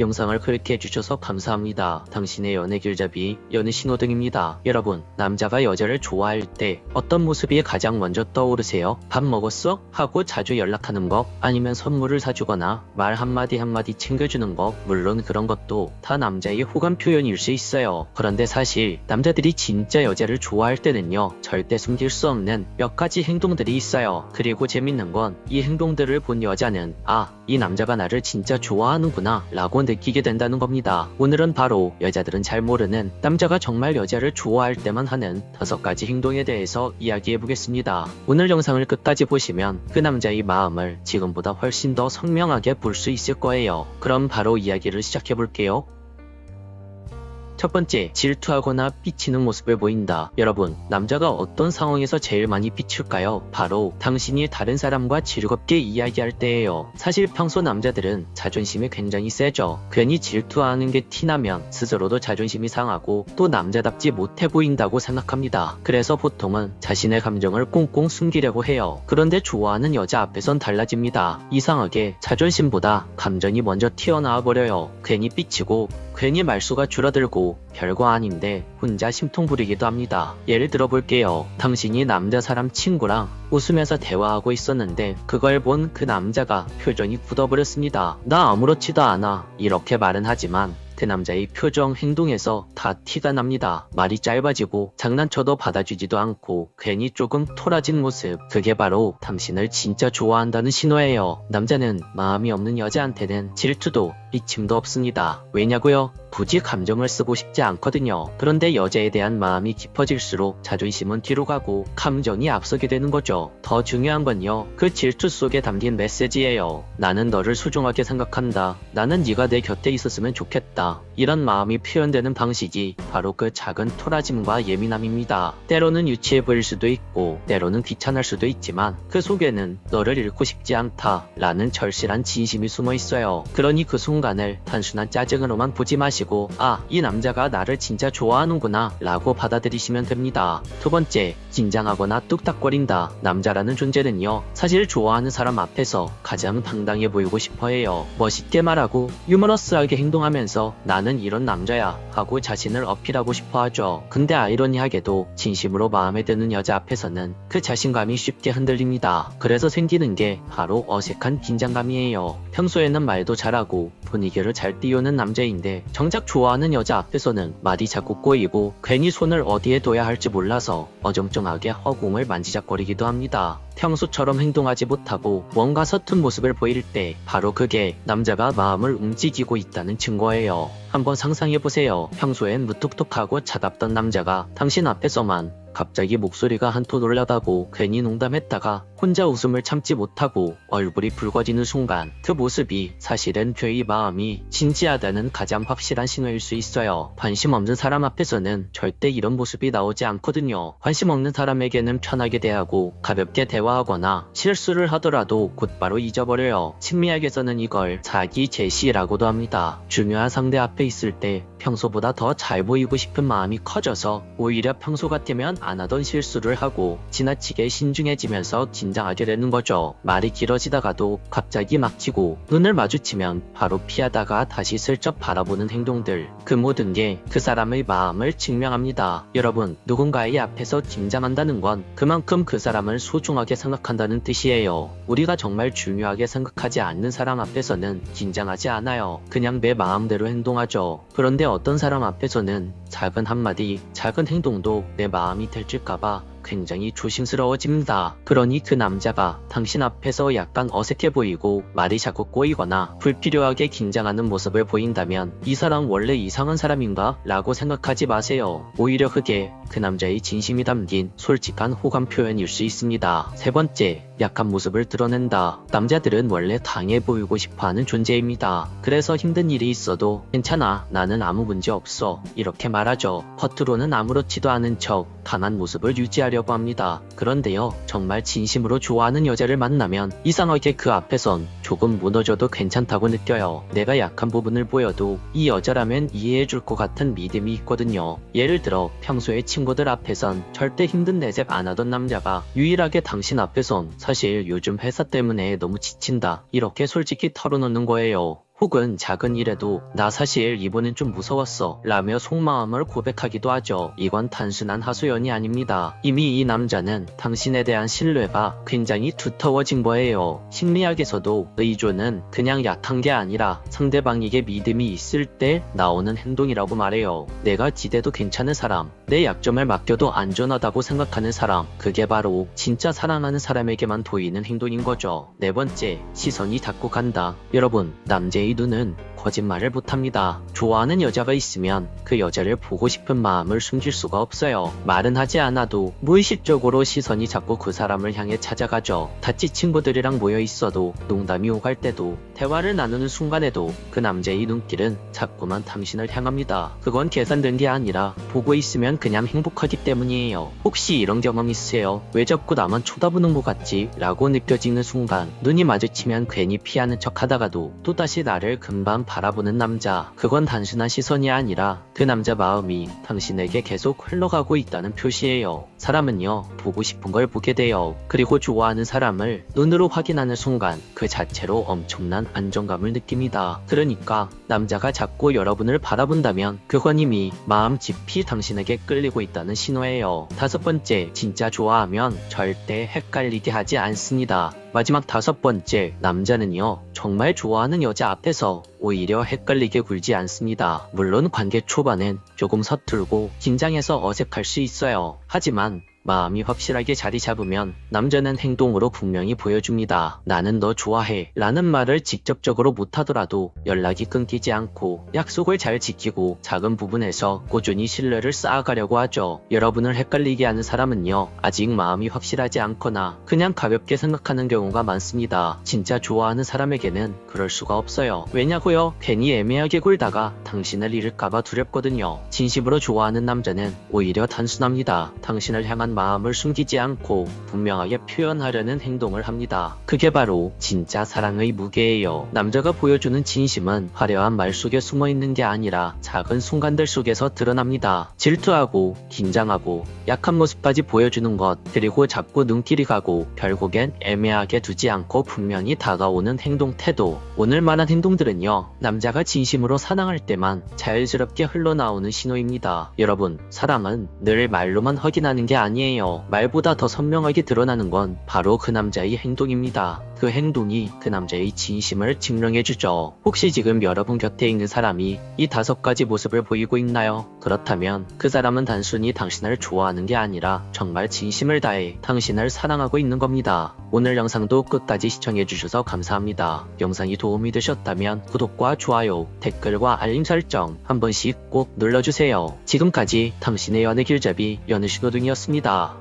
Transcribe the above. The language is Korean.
영상을 클릭해주셔서 감사합니다. 당신의 연애 길잡이, 연애 신호등입니다. 여러분, 남자가 여자를 좋아할 때 어떤 모습이 가장 먼저 떠오르세요? 밥 먹었어? 하고 자주 연락하는 거? 아니면 선물을 사주거나 말 한마디 한마디 챙겨주는 거? 물론 그런 것도 다 남자의 호감 표현일 수 있어요. 그런데 사실 남자들이 진짜 여자를 좋아할 때는요, 절대 숨길 수 없는 몇 가지 행동들이 있어요. 그리고 재밌는 건 이 행동들을 본 여자는 이 남자가 나를 진짜 좋아하는구나 라고 느끼게 된다는 겁니다. 오늘은 바로 여자들은 잘 모르는 남자가 정말 여자를 좋아할 때만 하는 5가지 행동에 대해서 이야기해보겠습니다. 오늘 영상을 끝까지 보시면 그 남자의 마음을 지금보다 훨씬 더 선명하게 볼 수 있을 거예요. 그럼 바로 이야기를 시작해볼게요. 첫 번째, 질투하거나 삐치는 모습을 보인다. 여러분, 남자가 어떤 상황에서 제일 많이 삐칠까요? 바로 당신이 다른 사람과 즐겁게 이야기할 때예요. 사실 평소 남자들은 자존심이 굉장히 세죠. 괜히 질투하는 게 티나면 스스로도 자존심이 상하고 또 남자답지 못해 보인다고 생각합니다. 그래서 보통은 자신의 감정을 꽁꽁 숨기려고 해요. 그런데 좋아하는 여자 앞에선 달라집니다. 이상하게 자존심보다 감정이 먼저 튀어나와 버려요. 괜히 삐치고 괜히 말수가 줄어들고 별거 아닌데 혼자 심통 부리기도 합니다. 예를 들어볼게요. 당신이 남자 사람 친구랑 웃으면서 대화하고 있었는데 그걸 본 그 남자가 표정이 굳어버렸습니다. 나 아무렇지도 않아 이렇게 말은 하지만 그 남자의 표정, 행동에서 다 티가 납니다. 말이 짧아지고 장난쳐도 받아주지도 않고 괜히 조금 토라진 모습, 그게 바로 당신을 진짜 좋아한다는 신호예요. 남자는 마음이 없는 여자한테는 질투도 삐침도 없습니다. 왜냐고요? 굳이 감정을 쓰고 싶지 않거든요. 그런데 여자에 대한 마음이 깊어질수록 자존심은 뒤로 가고 감정이 앞서게 되는 거죠. 더 중요한 건요, 그 질투 속에 담긴 메시지예요. 나는 너를 소중하게 생각한다. 나는 네가 내 곁에 있었으면 좋겠다. 이런 마음이 표현되는 방식이 바로 그 작은 토라짐과 예민함입니다. 때로는 유치해 보일 수도 있고 때로는 귀찮을 수도 있지만 그 속에는 너를 잃고 싶지 않다 라는 절실한 진심이 숨어 있어요. 그러니 그 순간을 단순한 짜증으로만 보지 마시고 이 남자가 나를 진짜 좋아하는구나 라고 받아들이시면 됩니다. 두 번째, 긴장하거나 뚝딱거린다. 남자라는 존재는요, 사실 좋아하는 사람 앞에서 가장 당당해 보이고 싶어해요. 멋있게 말하고 유머러스하게 행동하면서 나는 이런 남자야 하고 자신을 어필하고 싶어 하죠. 근데 아이러니하게도 진심으로 마음에 드는 여자 앞에서는 그 자신감이 쉽게 흔들립니다. 그래서 생기는 게 바로 어색한 긴장감이에요. 평소에는 말도 잘하고 분위기를 잘 띄우는 남자인데 정작 좋아하는 여자 앞에서는 말이 자꾸 꼬이고 괜히 손을 어디에 둬야 할지 몰라서 어정쩡하게 허공을 만지작거리기도 합니다. 평소처럼 행동하지 못하고 뭔가 서툰 모습을 보일 때 바로 그게 남자가 마음을 움직이고 있다는 증거예요. 한번 상상해보세요. 평소엔 무뚝뚝하고 차갑던 남자가 당신 앞에서만 갑자기 목소리가 한톤 올라가고 괜히 농담했다가 혼자 웃음을 참지 못하고 얼굴이 붉어지는 순간, 그 모습이 사실은 그의 마음이 진지하다는 가장 확실한 신호일 수 있어요. 관심 없는 사람 앞에서는 절대 이런 모습이 나오지 않거든요. 관심 없는 사람에게는 편하게 대하고 가볍게 대화하거나 실수를 하더라도 곧바로 잊어버려요. 심리학에서는 이걸 자기 제시라고도 합니다. 중요한 상대 앞에 있을 때 평소보다 더 잘 보이고 싶은 마음이 커져서 오히려 평소 같으면 안 하던 실수를 하고 지나치게 신중해지면서 긴장하게 되는 거죠. 말이 길어지다가도 갑자기 막히고 눈을 마주치면 바로 피하다가 다시 슬쩍 바라보는 행동들, 그 모든 게 그 사람의 마음을 증명합니다. 여러분, 누군가의 앞에서 긴장한다는 건 그만큼 그 사람을 소중하게 생각한다는 뜻이에요. 우리가 정말 중요하게 생각하지 않는 사람 앞에서는 긴장하지 않아요. 그냥 내 마음대로 행동하죠. 그런데 어떤 사람 앞에서는 작은 한마디, 작은 행동도 내 마음이 들킬까봐 굉장히 조심스러워집니다. 그러니 그 남자가 당신 앞에서 약간 어색해 보이고 말이 자꾸 꼬이거나 불필요하게 긴장하는 모습을 보인다면 이 사람 원래 이상한 사람인가? 라고 생각하지 마세요. 오히려 그게 그 남자의 진심이 담긴 솔직한 호감 표현일 수 있습니다. 세 번째, 약한 모습을 드러낸다. 남자들은 원래 강해 보이고 싶어하는 존재입니다. 그래서 힘든 일이 있어도 괜찮아, 나는 아무 문제 없어 이렇게 말하죠. 겉으로는 아무렇지도 않은 척 강한 모습을 유지하려고 합니다. 그런데요, 정말 진심으로 좋아하는 여자를 만나면 이상하게 그 앞에선 조금 무너져도 괜찮다고 느껴요. 내가 약한 부분을 보여도 이 여자라면 이해해줄 것 같은 믿음이 있거든요. 예를 들어 평소에 친구들 앞에선 절대 힘든 내색 안 하던 남자가 유일하게 당신 앞에선 사실 요즘 회사 때문에 너무 지친다 이렇게 솔직히 털어놓는 거예요. 혹은 작은 일에도 나 사실 이번엔 좀 무서웠어 라며 속마음을 고백하기도 하죠. 이건 단순한 하소연이 아닙니다. 이미 이 남자는 당신에 대한 신뢰가 굉장히 두터워진 거예요. 심리학에서도 의존은 그냥 약한 게 아니라 상대방에게 믿음이 있을 때 나오는 행동이라고 말해요. 내가 기대도 괜찮은 사람, 내 약점을 맡겨도 안전하다고 생각하는 사람, 그게 바로 진짜 사랑하는 사람에게만 보이는 행동인 거죠. 네 번째, 시선이 자꾸 간다. 여러분, 남자의 눈은 거짓말을 못합니다. 좋아하는 여자가 있으면 그 여자를 보고 싶은 마음을 숨길 수가 없어요. 말은 하지 않아도 무의식적으로 시선이 자꾸 그 사람을 향해 찾아가죠. 같이 친구들이랑 모여 있어도, 농담이 오갈 때도, 대화를 나누는 순간에도 그 남자의 눈길은 자꾸만 당신을 향합니다. 그건 계산된 게 아니라 보고 있으면 그냥 행복하기 때문이에요. 혹시 이런 경험 있으세요? 왜 자꾸 나만 쳐다보는 것 같지? 라고 느껴지는 순간 눈이 마주치면 괜히 피하는 척 하다가도 또다시 나를 금방 바라보는 남자. 그건 단순한 시선이 아니라 그 남자 마음이 당신에게 계속 흘러가고 있다는 표시예요. 사람은요, 보고 싶은 걸 보게 돼요. 그리고 좋아하는 사람을 눈으로 확인하는 순간 그 자체로 엄청난 안정감을 느낍니다. 그러니까 남자가 자꾸 여러분을 바라본다면 그건 이미 마음 깊이 당신에게 끌리고 있다는 신호예요. 다섯 번째, 진짜 좋아하면 절대 헷갈리게 하지 않습니다. 마지막 다섯 번째, 남자는요, 정말 좋아하는 여자 앞에서 오히려 헷갈리게 굴지 않습니다. 물론 관계 초반엔 조금 서툴고 긴장해서 어색할 수 있어요. 하지만 마음이 확실하게 자리 잡으면 남자는 행동으로 분명히 보여줍니다. 나는 너 좋아해 라는 말을 직접적으로 못하더라도 연락이 끊기지 않고 약속을 잘 지키고 작은 부분에서 꾸준히 신뢰를 쌓아가려고 하죠. 여러분을 헷갈리게 하는 사람은요, 아직 마음이 확실하지 않거나 그냥 가볍게 생각하는 경우가 많습니다. 진짜 좋아하는 사람에게는 그럴 수가 없어요. 왜냐고요? 괜히 애매하게 굴다가 당신을 잃을까봐 두렵거든요. 진심으로 좋아하는 남자는 오히려 단순합니다. 당신을 향한 마음을 숨기지 않고 분명하게 표현하려는 행동을 합니다. 그게 바로 진짜 사랑의 무게예요. 남자가 보여주는 진심은 화려한 말 속에 숨어있는 게 아니라 작은 순간들 속에서 드러납니다. 질투하고 긴장하고 약한 모습까지 보여주는 것, 그리고 자꾸 눈길이 가고 결국엔 애매하게 두지 않고 분명히 다가오는 행동 태도. 오늘 말한 행동들은요, 남자가 진심으로 사랑할 때만 자연스럽게 흘러나오는 신호입니다. 여러분, 사랑은 늘 말로만 확인하는 게 아니에요. 말보다 더 선명하게 드러나는 건 바로 그 남자의 행동입니다. 그 행동이 그 남자의 진심을 증명해주죠. 혹시 지금 여러분 곁에 있는 사람이 이 다섯 가지 모습을 보이고 있나요? 그렇다면 그 사람은 단순히 당신을 좋아하는 게 아니라 정말 진심을 다해 당신을 사랑하고 있는 겁니다. 오늘 영상도 끝까지 시청해주셔서 감사합니다. 영상이 도움이 되셨다면 구독과 좋아요, 댓글과 알림 설정 한 번씩 꼭 눌러주세요. 지금까지 당신의 연애 길잡이 연애신호등이었습니다.